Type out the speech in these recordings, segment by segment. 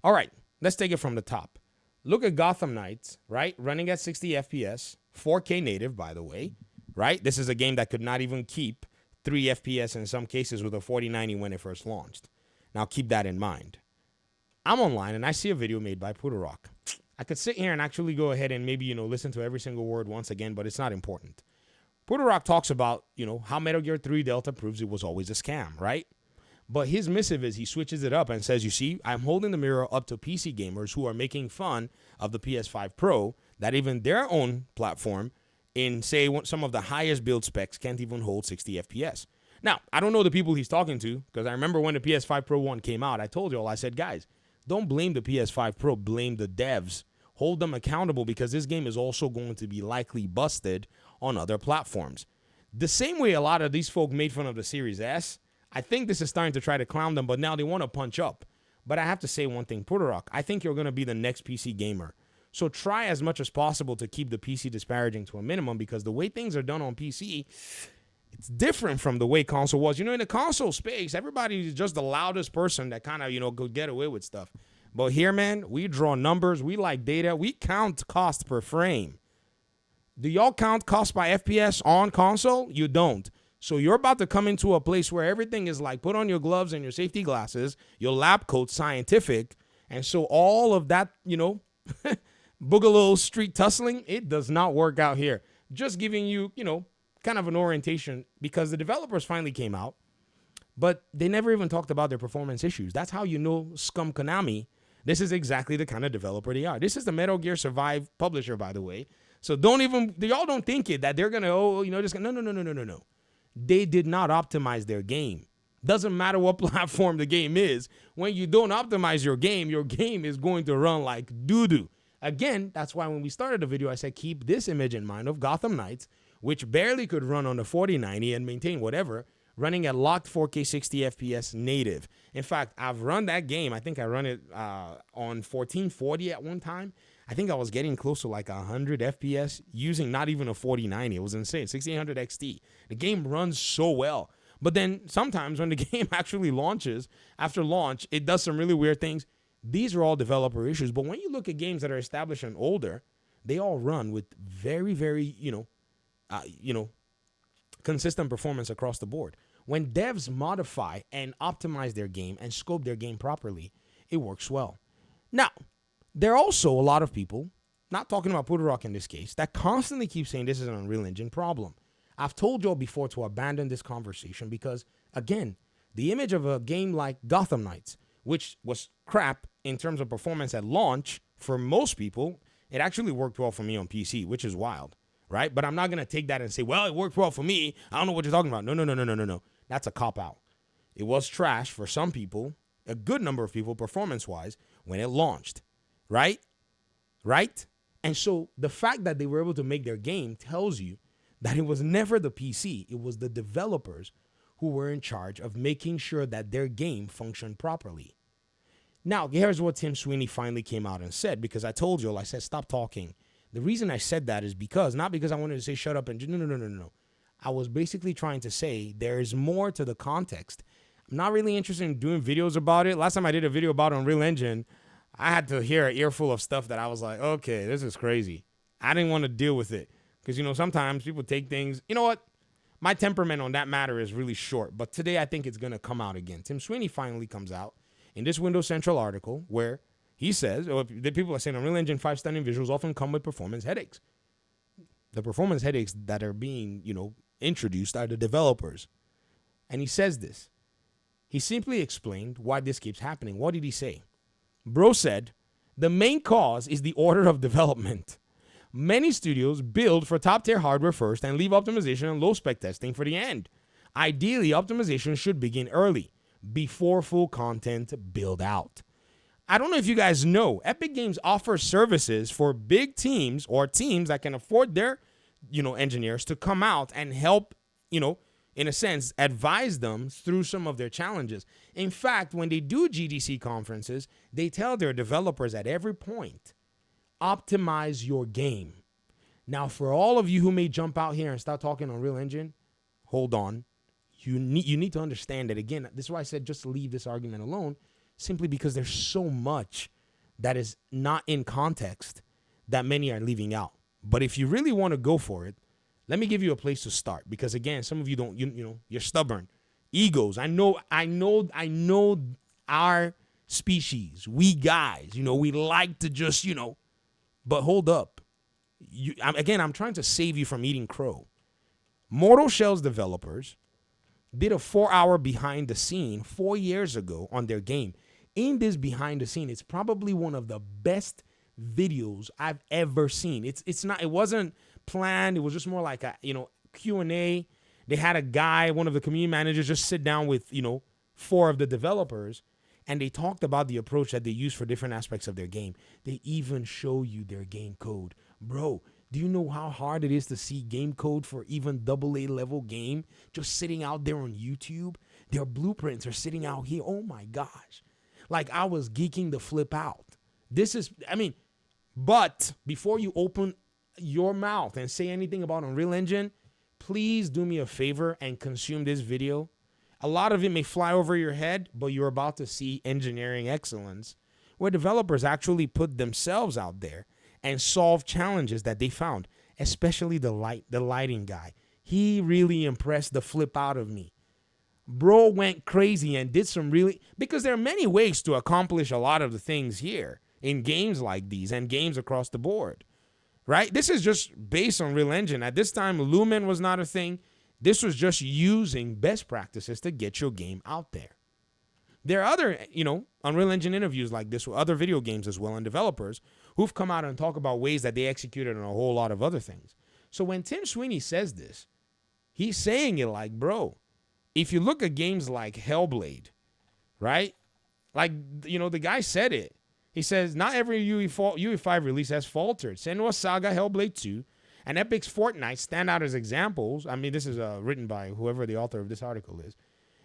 All right, let's take it from the top. Look at Gotham Knights, right? Running at 60 FPS, 4K native, by the way, right? This is a game that could not even keep 3 FPS in some cases with a 4090 when it first launched. Now keep that in mind. I'm online and I see a video made by Puderok. I could sit here and actually go ahead and maybe, listen to every single word once again, but it's not important. Puderok talks about, how Metal Gear 3 Delta proves it was always a scam, right? But his missive is he switches it up and says, you see, I'm holding the mirror up to PC gamers who are making fun of the PS5 Pro, that even their own platform in, say, some of the highest build specs can't even hold 60 FPS. Now, I don't know the people he's talking to, because I remember when the PS5 Pro 1 came out, I told you all, I said, guys, don't blame the PS5 Pro, blame the devs. Hold them accountable because this game is also going to be likely busted on other platforms. The same way a lot of these folk made fun of the Series S, I think this is starting to try to clown them, but now they want to punch up. But I have to say one thing, Puderok, I think you're going to be the next PC gamer. So try as much as possible to keep the PC disparaging to a minimum, because the way things are done on PC, it's different from the way console was. In the console space, everybody is just the loudest person that kind of, could get away with stuff. But here, man, we draw numbers. We like data. We count cost per frame. Do y'all count cost by FPS on console? You don't. So you're about to come into a place where everything is like, put on your gloves and your safety glasses, your lab coat, scientific. And so all of that, boogaloo street tussling, it does not work out here. Just giving you, kind of an orientation, because the developers finally came out, but they never even talked about their performance issues. That's how you know scum Konami. This is exactly the kind of developer they are. This is the Metal Gear Survive publisher, by the way. So y'all don't think it, that they're going to, just no. They did not optimize their game. Doesn't matter what platform the game is. When you don't optimize your game is going to run like doo-doo. Again, that's why when we started the video, I said keep this image in mind of Gotham Knights, which barely could run on the 4090 and maintain whatever, running at locked 4K 60 FPS native. In fact, I've run that game. I think I run it on 1440 at one time. I think I was getting close to like 100 FPS using not even a 4090. It was insane. 6800 XT. The game runs so well. But then sometimes when the game actually launches, after launch, it does some really weird things. These are all developer issues. But when you look at games that are established and older, they all run with very, very, consistent performance across the board. When devs modify and optimize their game and scope their game properly, it works well. Now, there are also a lot of people, not talking about Puderok in this case, that constantly keep saying this is an Unreal Engine problem. I've told y'all before to abandon this conversation because, again, the image of a game like Gotham Knights, which was crap in terms of performance at launch for most people, it actually worked well for me on PC, which is wild, right? But I'm not going to take that and say, well, it worked well for me. I don't know what you're talking about. No. That's a cop-out. It was trash for some people, a good number of people, performance-wise, when it launched. Right? And so the fact that they were able to make their game tells you that it was never the PC. It was the developers who were in charge of making sure that their game functioned properly. Now, here's what Tim Sweeney finally came out and said, because I told you all, I said, stop talking. The reason I said that is not because I wanted to say shut up and no. I was basically trying to say there is more to the context. I'm not really interested in doing videos about it. Last time I did a video about Unreal Engine, I had to hear an earful of stuff that I was like, okay, this is crazy. I didn't want to deal with it because, sometimes people take things. You know what? My temperament on that matter is really short, but today I think it's going to come out again. Tim Sweeney finally comes out in this Windows Central article where he says, the people are saying Unreal Engine 5 stunning visuals often come with performance headaches. The performance headaches that are being, introduced are the developers. And he says this. He simply explained why this keeps happening. What did he say? Bro said, the main cause is the order of development. Many studios build for top-tier hardware first and leave optimization and low-spec testing for the end. Ideally, optimization should begin early, before full content build out. I don't know if you guys know, Epic Games offers services for big teams or teams that can afford their, engineers to come out and help, in a sense, advise them through some of their challenges. In fact, when they do GDC conferences, they tell their developers at every point, optimize your game. Now, for all of you who may jump out here and start talking Unreal Engine, hold on. You need to understand that, again, this is why I said just leave this argument alone, simply because there's so much that is not in context that many are leaving out. But if you really want to go for it, let me give you a place to start, because again, some of you don't, you're stubborn. Egos. I know our species, we guys, we like to just, but hold up. I'm trying to save you from eating crow. Mortal Shell's developers did a 4-hour behind the scene 4 years ago on their game. In this behind the scene, it's probably one of the best videos I've ever seen. It wasn't planned. It was just more like a, Q&A. They had a guy, one of the community managers, just sit down with, 4 of the developers, and they talked about the approach that they use for different aspects of their game. They even show you their game code. Bro, do you know how hard it is to see game code for even AA level game just sitting out there on YouTube? Their blueprints are sitting out here. Oh my gosh. Like, I was geeking the flip out. But before you open your mouth and say anything about Unreal Engine, please do me a favor and consume this video. A lot of it may fly over your head, but you're about to see engineering excellence, where developers actually put themselves out there and solve challenges that they found, especially the lighting guy. He really impressed the flip out of me. Bro went crazy and did some because there are many ways to accomplish a lot of the things here in games like these and games across the board, right? This is just based on Unreal Engine. At this time, Lumen was not a thing. This was just using best practices to get your game out there. There are other, Unreal Engine interviews like this with other video games as well, and developers who've come out and talk about ways that they executed on a whole lot of other things. So when Tim Sweeney says this, he's saying it like, bro, if you look at games like Hellblade, right? Like, the guy said it. He says, not every UE5 release has faltered. Senua's Saga, Hellblade 2, and Epic's Fortnite stand out as examples. This is written by whoever the author of this article is.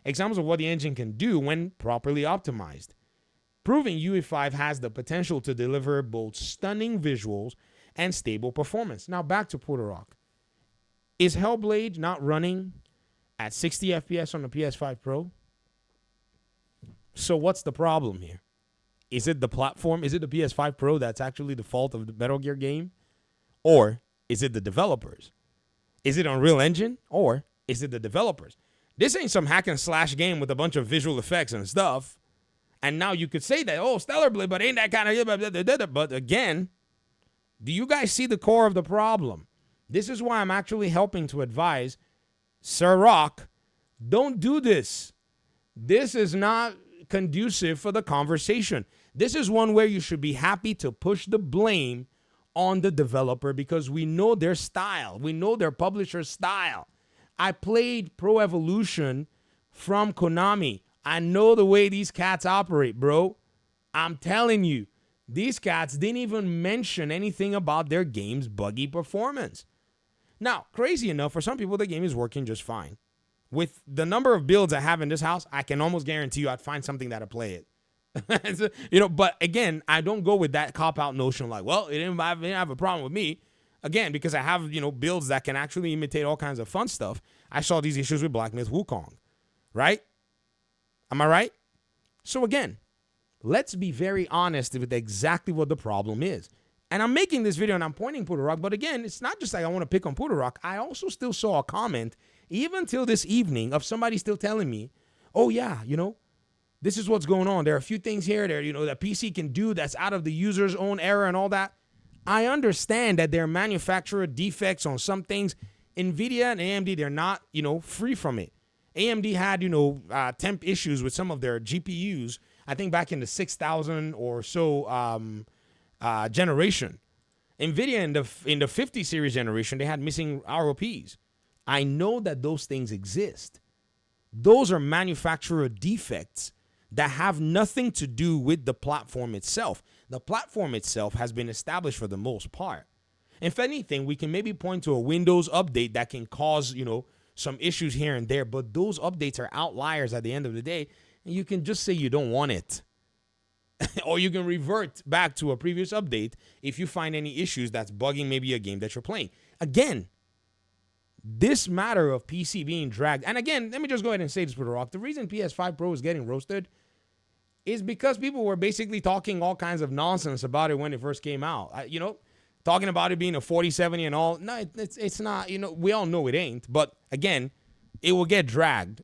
Examples of what the engine can do when properly optimized, proving UE5 has the potential to deliver both stunning visuals and stable performance. Now back to Puerto Rock. Is Hellblade not running at 60 FPS on the PS5 Pro? So what's the problem here? Is it the platform? Is it the PS5 Pro that's actually the fault of the Metal Gear game? Or is it the developers? Is it Unreal Engine? Or is it the developers? This ain't some hack and slash game with a bunch of visual effects and stuff. And now you could say that, oh, Stellar Blade, but ain't that kind of... But again, do you guys see the core of the problem? This is why I'm actually helping to advise Sir Rock, don't do this. This is not conducive for the conversation. This is one where you should be happy to push the blame on the developer, because we know their style. We know their publisher's style. I played Pro Evolution from Konami. I know the way these cats operate, bro. I'm telling you, these cats didn't even mention anything about their game's buggy performance. Now, crazy enough, for some people, the game is working just fine. With the number of builds I have in this house, I can almost guarantee you I'd find something that'll play it. But again, I don't go with that cop-out notion like, well, it didn't have a problem with me. Again, because I have, builds that can actually imitate all kinds of fun stuff. I saw these issues with Black Myth Wukong, right? Am I right? So again, let's be very honest with exactly what the problem is. And I'm making this video and I'm pointing Puerto Rock, but again, it's not just like I want to pick on Puerto Rock. I also still saw a comment, even till this evening, of somebody still telling me, oh yeah, this is what's going on. There are a few things here there, that PC can do that's out of the user's own error and all that. I understand that there are manufacturer defects on some things. NVIDIA and AMD, they're not, free from it. AMD had, temp issues with some of their GPUs, I think back in the 6,000 or so generation. NVIDIA in the 50 series generation, they had missing ROPs. I know that those things exist. Those are manufacturer defects that have nothing to do with the platform itself. The platform itself has been established for the most part. If anything, we can maybe point to a Windows update that can cause, some issues here and there, but those updates are outliers at the end of the day, and you can just say you don't want it. Or you can revert back to a previous update if you find any issues that's bugging maybe a game that you're playing. Again, this matter of PC being dragged, and again, let me just go ahead and say this for the Rock. The reason PS5 Pro is getting roasted, is because people were basically talking all kinds of nonsense about it when it first came out. Talking about it being a 4070 and all. No, it's not. We all know it ain't. But again, it will get dragged.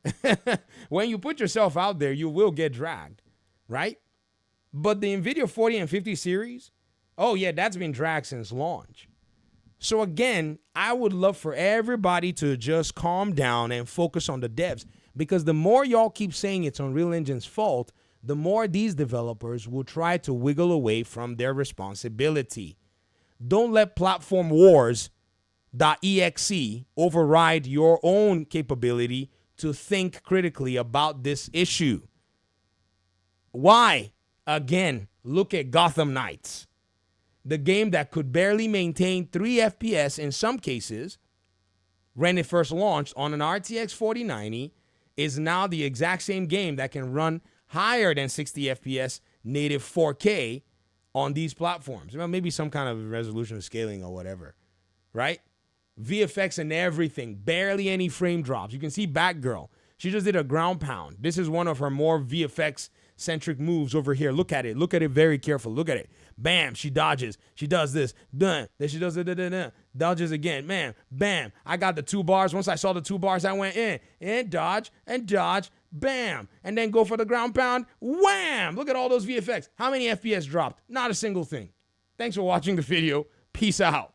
When you put yourself out there, you will get dragged, right? But the NVIDIA 40 and 50 series, oh yeah, that's been dragged since launch. So again, I would love for everybody to just calm down and focus on the devs, because the more y'all keep saying it's Unreal Engine's fault, the more these developers will try to wiggle away from their responsibility. Don't let platform wars.exe override your own capability to think critically about this issue. Why? Again, look at Gotham Knights. The game that could barely maintain 3 FPS in some cases when it first launched on an RTX 4090 is now the exact same game that can run higher than 60 FPS native 4K on these platforms. Maybe some kind of resolution scaling or whatever, right? VFX and everything, barely any frame drops. You can see Batgirl. She just did a ground pound. This is one of her more VFX-centric moves over here. Look at it. Look at it very carefully. Look at it. Bam, she dodges. She does this. Done. Then she does it. Dodges again. Man, bam. I got the 2 bars. Once I saw the 2 bars, I went in, dodge, bam. And then go for the ground pound. Wham! Look at all those VFX. How many FPS dropped? Not a single thing. Thanks for watching the video. Peace out.